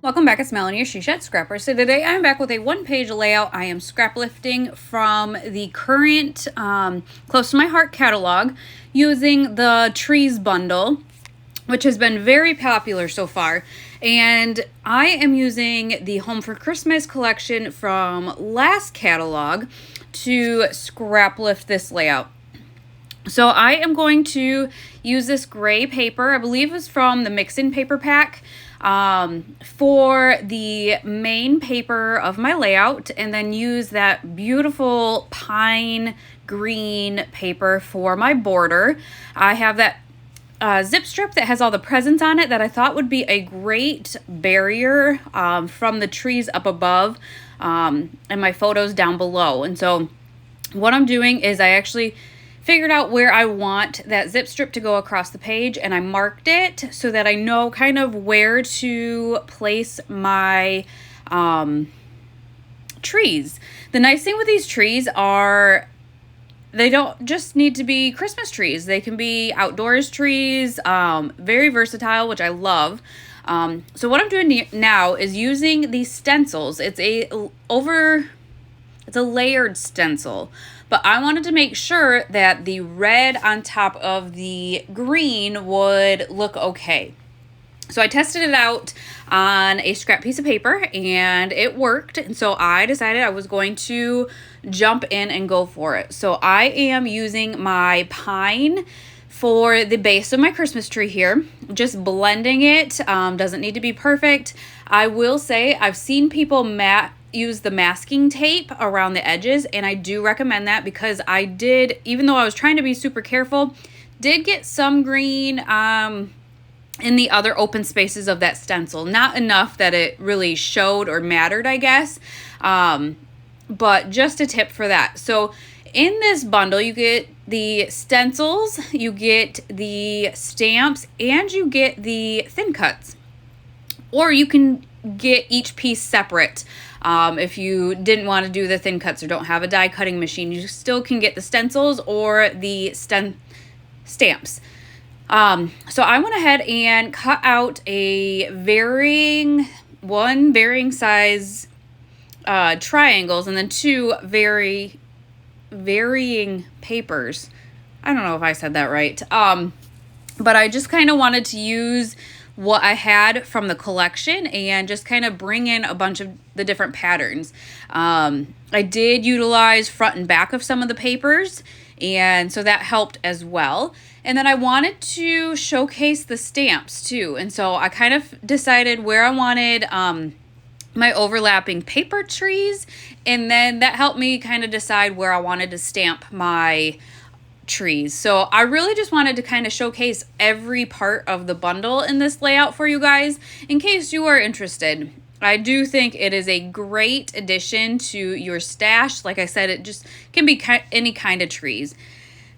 Welcome back, it's Melanie, your She Shed Scrapper. So today I'm back with a one-page layout. I am scrap lifting from the current Close to My Heart catalog using the Trees bundle, which has been very popular so far. And I am using the Home for Christmas collection from last catalog to scrap lift this layout. So I am going to use this gray paper, I believe it's from the Mix-In paper pack, for the main paper of my layout, and then use that beautiful pine green paper for my border. I have that zip strip that has all the presents on it that I thought would be a great barrier from the trees up above and my photos down below. And so what I'm doing is I actually figured out where I want that zip strip to go across the page, and I marked it so that I know kind of where to place my trees. The nice thing with these trees are they don't just need to be Christmas trees. They can be outdoors trees, very versatile, which I love. So what I'm doing now is using these stencils. It's a layered stencil, but I wanted to make sure that the red on top of the green would look okay. So I tested it out on a scrap piece of paper and it worked. And so I decided I was going to jump in and go for it. So I am using my pine for the base of my Christmas tree here, just blending it. Doesn't need to be perfect. I will say I've seen people use the masking tape around the edges, and I do recommend that because I did, even though I was trying to be super careful, did get some green in the other open spaces of that stencil. Not enough that it really showed or mattered, I guess, but just a tip for that. So in this bundle, you get the stencils, you get the stamps, and you get the thin cuts. Or you can get each piece separate. If you didn't want to do the thin cuts or don't have a die cutting machine, you still can get the stencils or the stamps. So I went ahead and cut out a varying size triangles and then two varying papers. I don't know if I said that right. But I just kind of wanted to use what I had from the collection and just kind of bring in a bunch of the different patterns. I did utilize front and back of some of the papers, and so that helped as well. And then I wanted to showcase the stamps too. And so I kind of decided where I wanted my overlapping paper trees, and then that helped me kind of decide where I wanted to stamp my trees. So I really just wanted to kind of showcase every part of the bundle in this layout for you guys in case you are interested. I do think it is a great addition to your stash. Like I said, it just can be any kind of trees.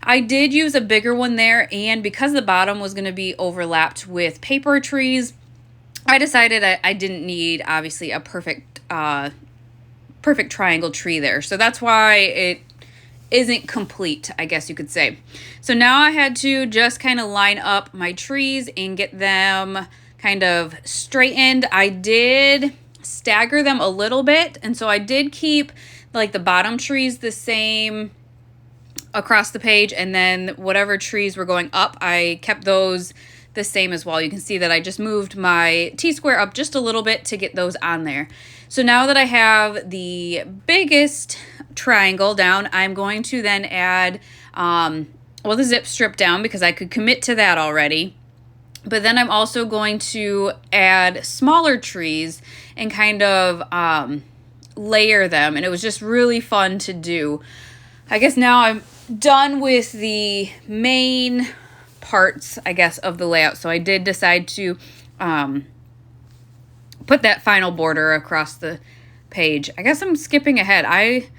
I did use a bigger one there, and because the bottom was going to be overlapped with paper trees, I decided I didn't need, obviously, a perfect triangle tree there. So that's why it isn't complete, I guess you could say. So now I had to just kind of line up my trees and get them kind of straightened. I did stagger them a little bit, and so I did keep like the bottom trees the same across the page, and then whatever trees were going up, I kept those the same as well. You can see that I just moved my T-square up just a little bit to get those on there. So now that I have the biggest triangle down, I'm going to then add the zip strip down because I could commit to that already. But then I'm also going to add smaller trees and kind of layer them, and it was just really fun to do. I guess now I'm done with the main parts, I guess, of the layout. So I did decide to put that final border across the page. I guess I'm skipping ahead. I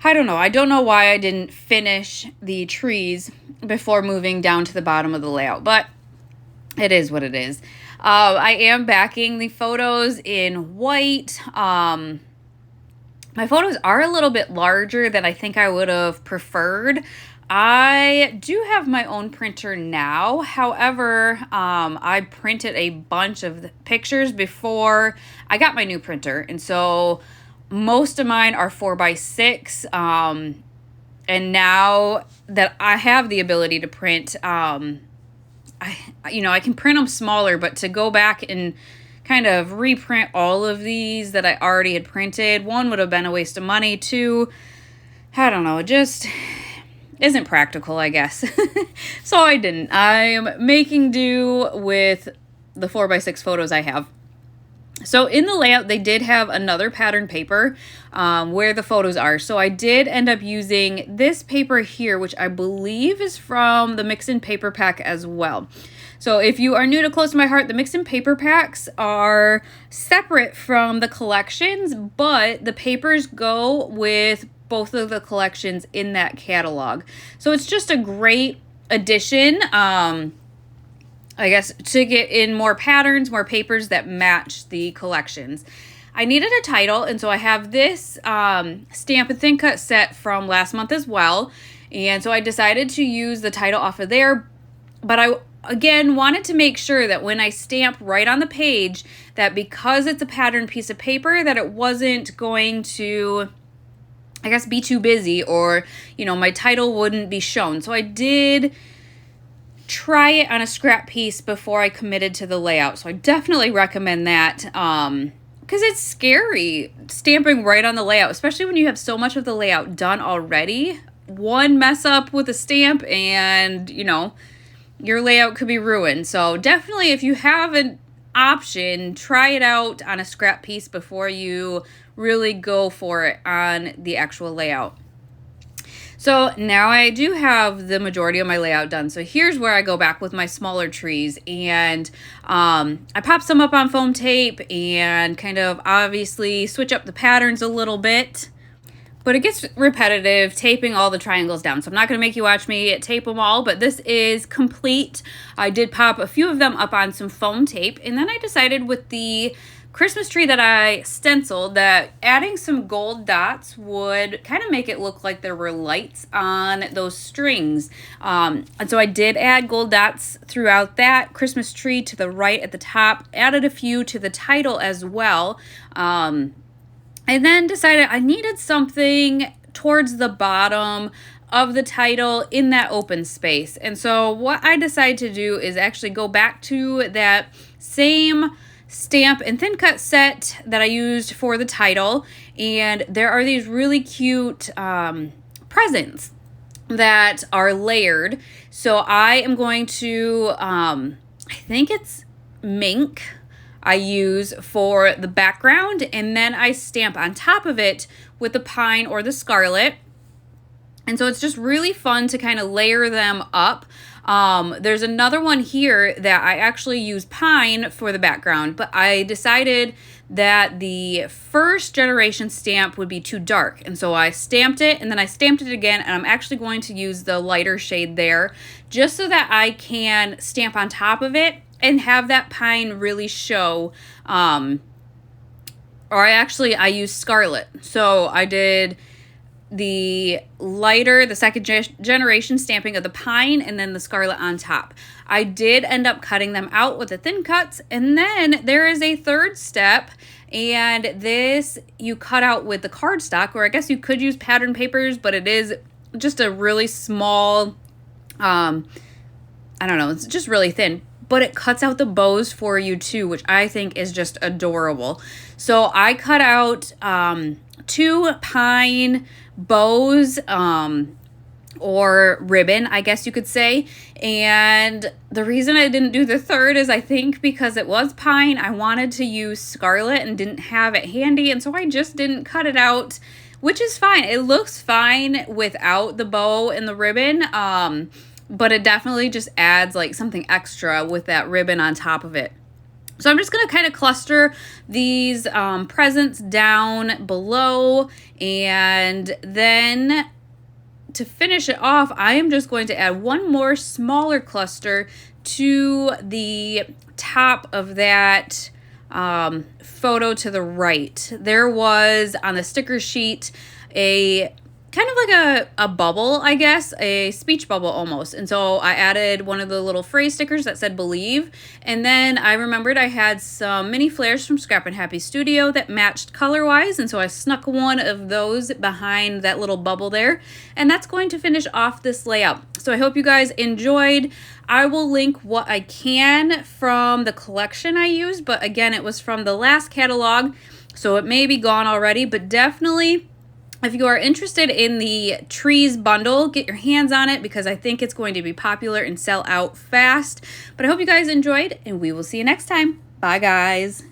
don't know. I don't know why I didn't finish the trees before moving down to the bottom of the layout, but it is what it is. I am backing the photos in white. My photos are a little bit larger than I think I would have preferred. I do have my own printer now. However, I printed a bunch of the pictures before I got my new printer. And so most of mine are 4x6. And now that I have the ability to print, I can print them smaller, but to go back and kind of reprint all of these that I already had printed, one, would have been a waste of money. Two, I don't know, it just isn't practical, I guess. So I didn't. I'm making do with the 4x6 photos I have. So in the layout, they did have another pattern paper where the photos are. So I did end up using this paper here, which I believe is from the Mix-In Paper Pack as well. So if you are new to Close to My Heart, the Mix-In Paper Packs are separate from the collections, but the papers go with both of the collections in that catalog. So it's just a great addition, I guess, to get in more patterns, more papers that match the collections. I needed a title, and so I have this stamp and thin cut set from last month as well. And so I decided to use the title off of there, but I, again, wanted to make sure that when I stamp right on the page, that because it's a patterned piece of paper, that it wasn't going to, I guess, be too busy, or, my title wouldn't be shown. So I did try it on a scrap piece before I committed to the layout. So I definitely recommend that, because it's scary stamping right on the layout, especially when you have so much of the layout done already. One mess up with a stamp and, your layout could be ruined. So definitely, if you have an option, try it out on a scrap piece before you really go for it on the actual layout. So now I do have the majority of my layout done. So here's where I go back with my smaller trees, and I pop some up on foam tape and kind of obviously switch up the patterns a little bit. But it gets repetitive taping all the triangles down. So I'm not going to make you watch me tape them all, but this is complete. I did pop a few of them up on some foam tape, and then I decided with the Christmas tree that I stenciled that adding some gold dots would kind of make it look like there were lights on those strings. And so I did add gold dots throughout that Christmas tree to the right at the top, added a few to the title as well. And then decided I needed something towards the bottom of the title in that open space. And so what I decided to do is actually go back to that same stamp and thin cut set that I used for the title, and there are these really cute presents that are layered. So I am going to I think it's mink I use for the background, and then I stamp on top of it with the pine or the scarlet. And so it's just really fun to kind of layer them up. There's another one here that I actually use pine for the background, but I decided that the first generation stamp would be too dark. And so I stamped it, and then I stamped it again, and I'm actually going to use the lighter shade there just so that I can stamp on top of it and have that pine really show. I use scarlet. So I did the lighter, the second generation stamping of the pine, and then the scarlet on top. I did end up cutting them out with the thin cuts, and then there is a third step, and this you cut out with the cardstock, or I guess you could use pattern papers, but it is just a really small, I don't know, it's just really thin, but it cuts out the bows for you too, which I think is just adorable. So I cut out 2 pine bows, or ribbon, I guess you could say. And the reason I didn't do the third is I think because it was pine, I wanted to use scarlet and didn't have it handy. And so I just didn't cut it out, which is fine. It looks fine without the bow and the ribbon. But it definitely just adds like something extra with that ribbon on top of it. So I'm just going to kind of cluster these presents down below, and then to finish it off, I am just going to add one more smaller cluster to the top of that photo to the right. There was on the sticker sheet a kind of like a bubble, I guess, a speech bubble almost. And so I added one of the little phrase stickers that said believe. And then I remembered I had some mini flares from Scrap and Happy Studio that matched color-wise. And so I snuck one of those behind that little bubble there. And that's going to finish off this layout. So I hope you guys enjoyed. I will link what I can from the collection I used. But again, it was from the last catalog, so it may be gone already. But definitely, if you are interested in the trees bundle, get your hands on it because I think it's going to be popular and sell out fast. But I hope you guys enjoyed, and we will see you next time. Bye, guys.